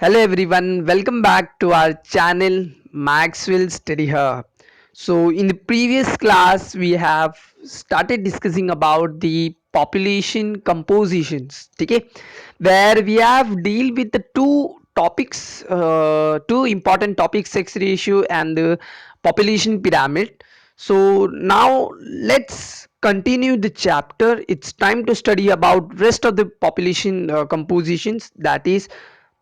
Hello everyone, welcome back to our channel Maxwell Study Hub. So in the previous class we have started discussing about the population compositions, okay, where we have deal with the two important topics, sex ratio and the population pyramid. So now let's continue the chapter. It's time to study about rest of the population compositions, that is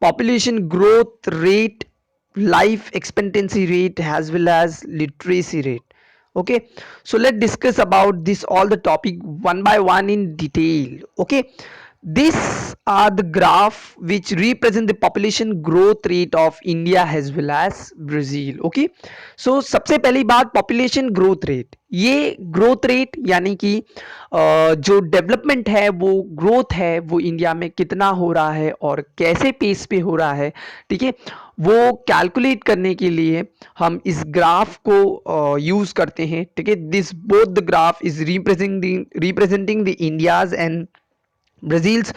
population growth rate, life expectancy rate as well as literacy rate. Okay, so let's discuss about this all the topic one by one in detail. Okay, these are the graph which represent the population growth rate of India as well as Brazil. Okay, so सबसे पहली बात population growth rate, ये growth rate यानी कि जो development है वो growth है वो इंडिया में कितना हो रहा है और कैसे पेस पे हो रहा है, ठीक है, वो कैलकुलेट करने के लिए हम इस ग्राफ को यूज करते हैं. ठीक है, this both the graph is representing the India's and Brazil's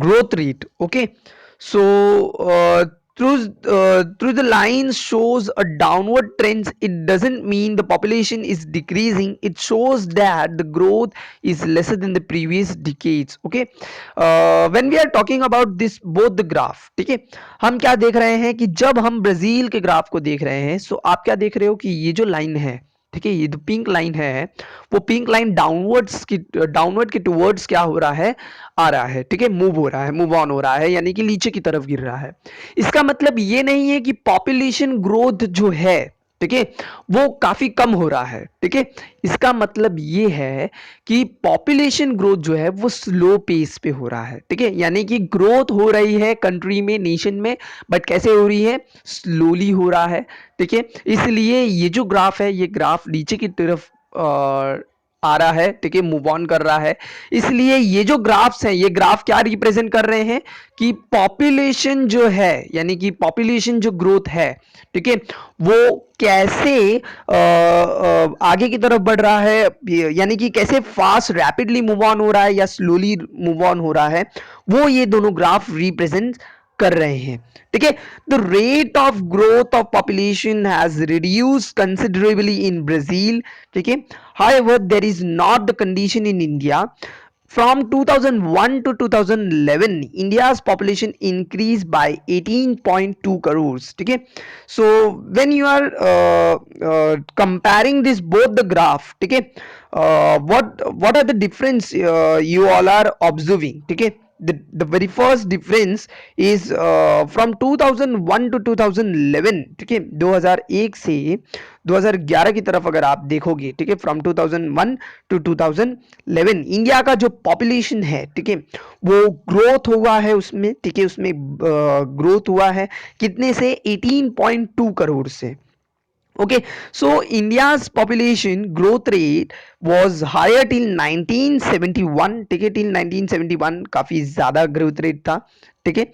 growth rate. Okay, so through the line shows a downward trends. It doesn't mean the population is decreasing. It shows that the growth is lesser than the previous decades. Okay, when we are talking about this both the graph, ठीक है, हम क्या देख रहे हैं कि जब हम ब्राजील के ग्राफ को देख रहे हैं, सो आप क्या देख रहे हो कि ये जो लाइन है, ठीक है, ये जो पिंक लाइन है वो पिंक लाइन डाउनवर्ड के टुवर्ड्स क्या हो रहा है, आ रहा है. ठीक है, मूव हो रहा है, मूव ऑन हो रहा है, यानी कि नीचे की तरफ गिर रहा है. इसका मतलब ये नहीं है कि पॉपुलेशन ग्रोथ जो है, ठीक है, वो काफी कम हो रहा है. ठीक है, इसका मतलब ये है कि पॉपुलेशन ग्रोथ जो है वो स्लो पेस पे हो रहा है. ठीक है, यानी कि ग्रोथ हो रही है कंट्री में, नेशन में, बट कैसे हो रही है, स्लोली हो रहा है. ठीक है, इसलिए ये जो ग्राफ है ये ग्राफ नीचे की तरफ आ रहा है. ठीक है, मूव ऑन कर रहा है. इसलिए ये जो ग्राफ्स हैं ये ग्राफ क्या रिप्रेजेंट कर रहे हैं कि पॉपुलेशन जो है, यानी कि पॉपुलेशन जो ग्रोथ है, ठीक है, वो कैसे आगे की तरफ बढ़ रहा है, यानी कि कैसे फास्ट रैपिडली मूव ऑन हो रहा है या स्लोली मूव ऑन हो रहा है, वो ये दोनों ग्राफ रिप्रेजेंट कर रहे हैं. ठीक है, the rate of growth of population has reduce considerably in Brazil. ठीक है, however there is not the condition in India. From 2001 to 2011, India's population increased by 18.2 crores. ठीक है, so when you are comparing this both the graph, ठीक है, what are the difference you all are observing. ठीक है, the very first difference is from 2001 to 2011. ठीक है, 2001 से 2011 की तरफ अगर आप देखोगे, ठीक है, फ्रॉम 2001 टू 2011 इंडिया का जो पॉपुलेशन है, ठीक है, वो ग्रोथ हुआ है उसमें. ठीक है, उसमें ग्रोथ हुआ है कितने से, 18.2 करोड़ से. Okay, so India's population growth rate was higher till 1971. ठीक है, till 1971 काफी ज्यादा ग्रोथ रेट था. ठीक है,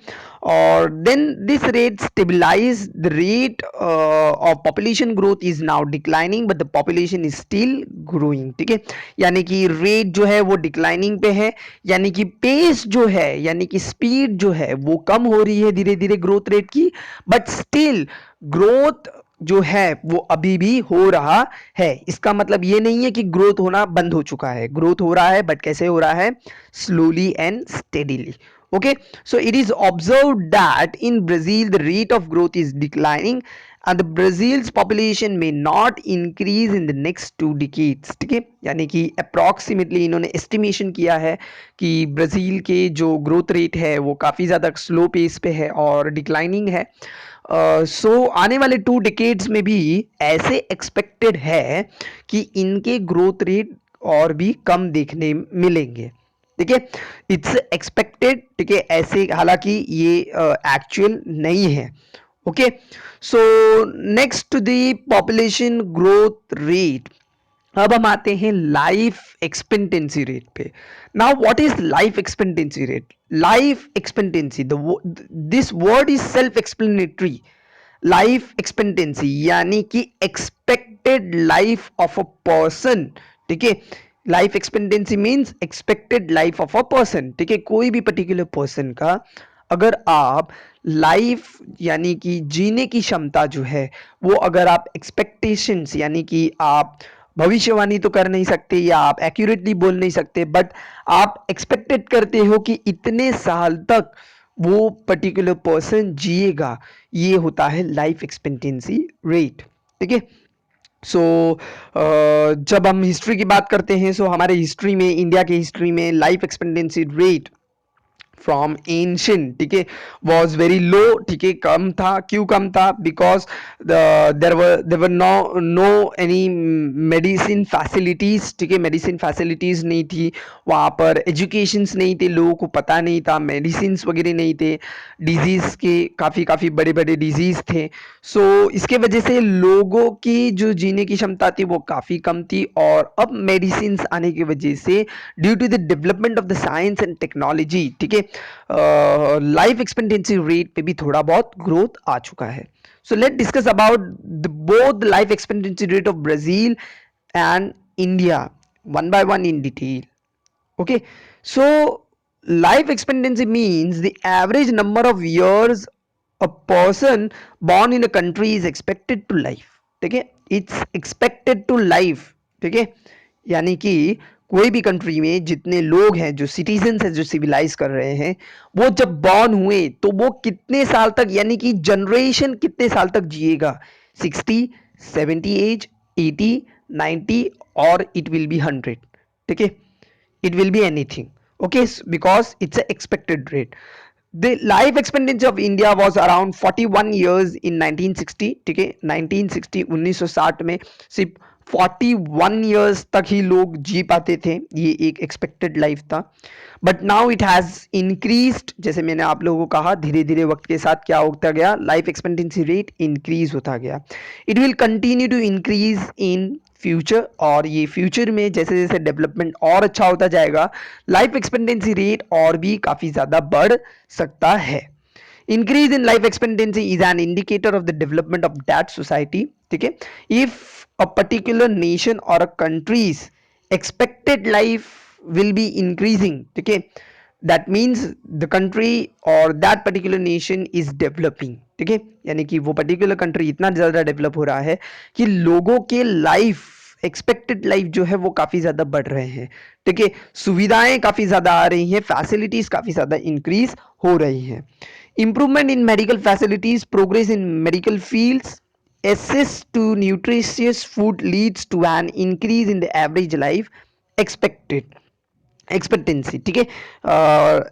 और then this rate stabilized. The rate of population growth is now declining but the population is still growing. ठीक है, यानी कि रेट जो है वो डिक्लाइनिंग पे है, यानी कि पेस जो है, यानी कि स्पीड जो है वो कम हो रही है धीरे धीरे ग्रोथ रेट की, बट स्टिल ग्रोथ जो है वो अभी भी हो रहा है. इसका मतलब ये नहीं है कि ग्रोथ होना बंद हो चुका है, ग्रोथ हो रहा है, बट कैसे हो रहा है, slowly and steadily. Okay, so it is observed that in Brazil the rate of growth is declining and the Brazil's population may not increase in the next 2 decades. ठीक है, यानी कि अप्रॉक्सीमेटली इन्होंने एस्टिमेशन किया है कि ब्राज़ील के जो ग्रोथ रेट है वो काफ़ी ज़्यादा स्लो पेस पे है और डिक्लाइनिंग है. सो आने वाले 2 decades में भी ऐसे एक्सपेक्टेड है कि इनके ग्रोथ रेट और भी कम देखने मिलेंगे. ठीक है, इट्स एक्सपेक्टेड. ठीक है, ऐसे हालांकि ये एक्चुअल नहीं है. Okay, so next to the population growth rate, अब हम आते हैं लाइफ एक्सपेक्टेंसी रेट पे. Now what is life expectancy rate? Life expectancy, this word is self explanatory. Life expectancy यानी कि expected life of a person. ठीक है, life expectancy means expected life of a person. ठीक है, कोई भी particular person का अगर आप लाइफ यानी कि जीने की क्षमता जो है वो अगर आप एक्सपेक्टेशंस यानी कि आप भविष्यवाणी तो कर नहीं सकते या आप एक्यूरेटली बोल नहीं सकते, बट आप एक्सपेक्टेड करते हो कि इतने साल तक वो पर्टिकुलर पर्सन जिएगा, ये होता है लाइफ एक्सपेक्टेंसी रेट। ठीक है। सो जब हम हिस्ट्री की बात करते हैं, सो हमारे हिस्ट्री में, इंडिया के हिस्ट्री में life expectancy rate from ancient, ठीक है, वॉज वेरी लो। ठीक है, कम था। क्यों कम था? Because there were no any medicine facilities. ठीक है, मेडिसिन फैसिलिटीज नहीं थी वहाँ पर, एजुकेशंस नहीं थे, लोगों को पता नहीं था, मेडिसिन वगैरह नहीं थे, डिजीज के काफ़ी काफ़ी बड़े बड़े डिजीज थे। सो इसके वजह से लोगों की जो जीने की क्षमता थी वो काफ़ी कम थी। और अब मेडिसिन आने की वजह से, due to the development of the science and technology, ठीक है, लाइफ एक्सपेक्टेंसी रेट पे भी थोड़ा बहुत ग्रोथ आ चुका है। So let discuss about both life expectancy rate of Brazil and India one by one in detail. Okay, so life expectancy means the average number of years a person born in a country is expected to life. ठीक है, it's expected to life. ठीक है, यानी कि कोई भी country में जितने लोग हैं, जो सिटीजन्स हैं, जो सिविलाइज कर रहे हैं, वो जब बॉर्न हुए तो वो कितने साल तक, यानी कि जनरेशन कितने साल तक जिएगा, 60, 70 एज, 80, 90, और इट विल बी 100। ठीक है, it will be anything. Okay, because it's a expected rate. The life expectancy of India was around 41 years in 1960. ठीक है, 1960 1960 में सिर्फ 41 years तक ही लोग जी पाते थे, ये एक एक्सपेक्टेड लाइफ था। But now it has increased, जैसे मैंने आप लोगों को कहा, धीरे धीरे वक्त के साथ क्या होता गया, लाइफ एक्सपेक्टेंसी रेट इंक्रीज होता गया। It will continue to increase in future, और ये फ्यूचर में जैसे जैसे डेवलपमेंट और अच्छा होता जाएगा, लाइफ एक्सपेक्टेंसी रेट और भी काफ़ी ज़्यादा बढ़ सकता है। Increase in life expectancy is an indicator of the development of that society. ठीक है, if a particular nation or a country's expected life will be increasing, ठीक है, that means the country or that particular nation is developing। ठीक है, यानी कि वो particular country इतना ज़्यादा डेवलप हो रहा है कि लोगों के लाइफ, एक्सपेक्टेड लाइफ जो है वो काफ़ी ज़्यादा बढ़ रहे हैं। ठीक है, सुविधाएं काफ़ी ज़्यादा आ रही हैं, फैसिलिटीज़ काफ़ी ज़्यादा इंक्रीज हो रही हैं। Improvement in medical facilities, progress in medical fields, access to nutritious food leads to an increase in the average life expected expectancy. ठीक है,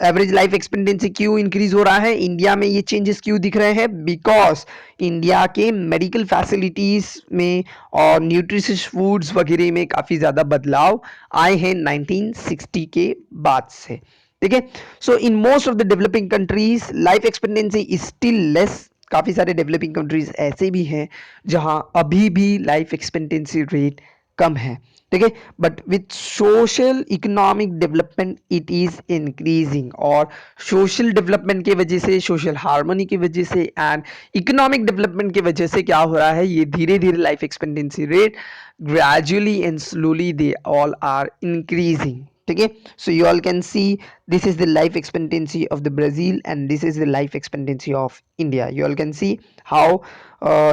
एवरेज लाइफ एक्सपेक्टेंसी क्यों इंक्रीज हो रहा है इंडिया में, ये चेंजेस क्यों दिख रहे हैं? बिकॉज इंडिया के मेडिकल फैसिलिटीज में और न्यूट्रिशियस फूड्स वगैरह में काफ़ी ज़्यादा बदलाव आए हैं 1960 के बाद से। ठीक है, so in most of the developing countries life expectancy is still less. काफ़ी सारे डेवलपिंग कंट्रीज ऐसे भी हैं जहां अभी भी लाइफ एक्सपेक्टेंसी रेट कम है। ठीक है, but with social economic development it is increasing, और सोशल डेवलपमेंट की वजह से, सोशल हार्मनी की वजह से एंड इकोनॉमिक डेवलपमेंट की वजह से क्या हो रहा है, ये धीरे धीरे life expectancy rate gradually and slowly they all are increasing. ठीक है, so you all can see this is the life expectancy of the Brazil and this is the life expectancy of India. You all can see how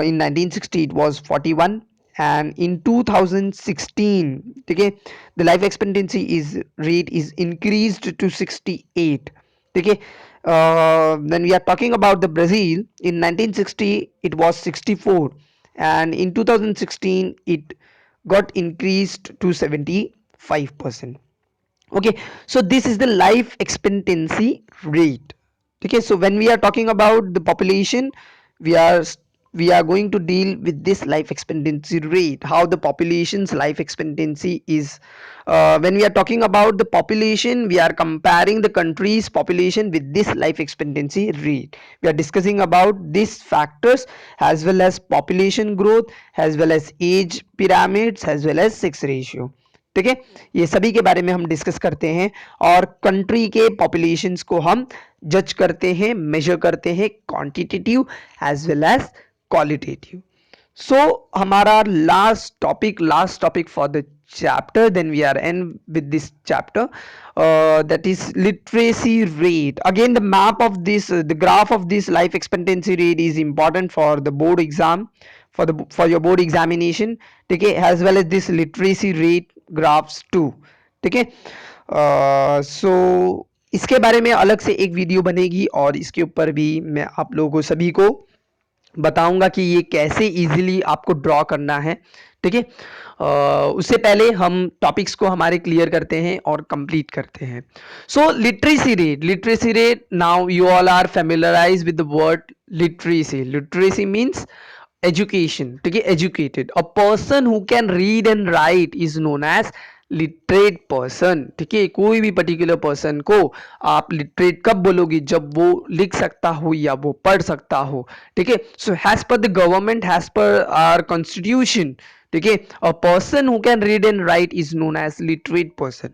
in 1960 it was 41 and in 2016, okay, the life expectancy is rate is increased to 68. Okay, when we are talking about the Brazil, in 1960 it was 64 and in 2016 it got increased to 75%. Okay, so this is the life expectancy rate. Okay, so when we are talking about the population, we are we are going to deal with this life expectancy rate, how the population's life expectancy is. When we are talking about the population, we are comparing the country's population with this life expectancy rate. We are discussing about these factors as well as population growth, as well as age pyramids, as well as sex ratio. ठीक है, ये सभी के बारे में हम discuss करते हैं और कंट्री के पॉपुलेशंस को हम जज करते हैं, मेजर करते हैं, quantitative as well as qualitative. So हमारा last topic for the chapter, then we are end with this chapter, that is literacy rate. Again, the map of this, the graph of this life expectancy rate is important for the board exam, for your board examination, ठीक है, as well as this literacy rate graphs too, ठीक है. सो इसके बारे में अलग से एक वीडियो बनेगी और इसके ऊपर भी मैं आप लोगों सभी को बताऊंगा कि ये कैसे इजीली आपको ड्रॉ करना है, ठीक है. उससे पहले हम टॉपिक्स को हमारे क्लियर करते हैं और कंप्लीट करते हैं. So literacy rate, now you all are familiarise with the word literacy. Literacy means education, ठीक है, educated. A person who can read and write is known as literate person, ठीक है. कोई भी पर्टिकुलर पर्सन को आप लिटरेट कब बोलोगे, जब वो लिख सकता हो या वो पढ़ सकता हो, ठीक है. So as per the government, as per our constitution, ठीक है, a person who can read and write is known as literate person.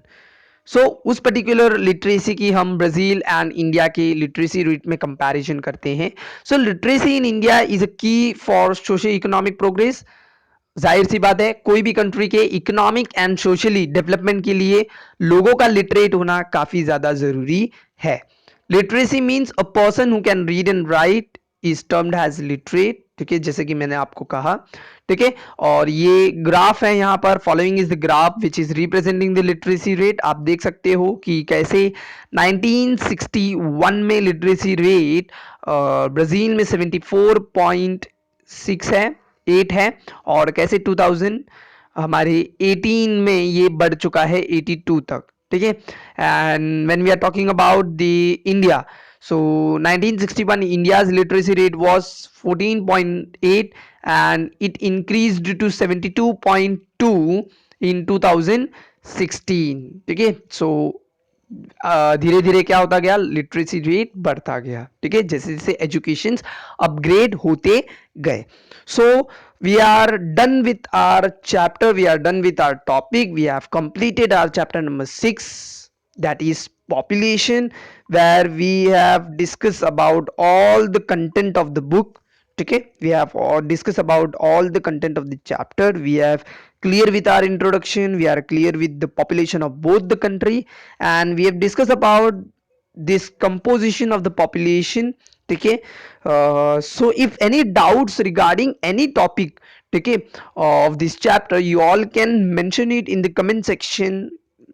So उस पर्टिकुलर लिटरेसी की हम ब्राजील एंड इंडिया के लिटरेसी रेट में कंपैरिजन करते हैं. So literacy in India is a key for social economic progress. जाहिर सी बात है, कोई भी कंट्री के इकोनॉमिक एंड सोशली डेवलपमेंट के लिए लोगों का लिटरेट होना काफी ज्यादा जरूरी है. Literacy means a person who can read and write is termed as literate, ठीक है, जैसे कि मैंने आपको कहा, ठीक है. और ये ग्राफ है यहाँ पर, following is the graph which is representing the literacy rate. आप देख सकते हो कि कैसे 1961 में लिटरेसी रेट ब्राजील में 74.6 है, 8 है, और कैसे 2000 हमारे 18 में ये बढ़ चुका है 82 तक, ठीक है. And when we are talking about the India, so 1961 India's literacy rate was 14.8 and it increased to 72.2 in 2016, ठीक है. सो धीरे धीरे क्या होता गया, लिटरेसी रेट बढ़ता गया, ठीक है, जैसे जैसे एजुकेशन अपग्रेड होते गए. सो we are done with our chapter, we are done with our topic, we have completed our chapter number 6, that is population, where we have discussed about all the content of the book, okay. We have discussed about all the content of the chapter. We have clear with our introduction, we are clear with the population of both the country, and we have discussed about this composition of the population, okay. So if any doubts regarding any topic, okay, of this chapter, you all can mention it in the comment section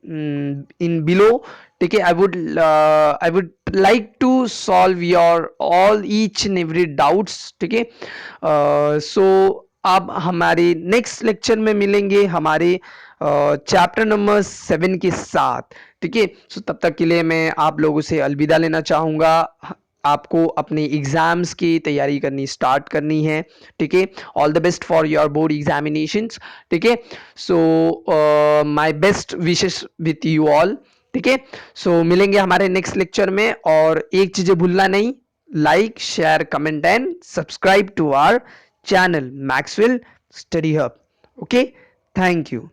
in below, okay. I would like to solve your all each and every doubts, ठीक है. सो अब हमारे next lecture में मिलेंगे हमारे chapter number 7 के साथ, ठीक है. सो तब तक के लिए मैं आप लोगों से अलविदा लेना चाहूँगा. आपको अपने एग्जाम्स की तैयारी करनी स्टार्ट करनी है, ठीक है. All the best for your board examinations, ठीक है. So my best wishes with you all, ठीक है. सो मिलेंगे हमारे नेक्स्ट लेक्चर में, और एक चीजें भूलना नहीं, like, share, comment and subscribe to our channel Maxwell Study Hub, okay. Thank you.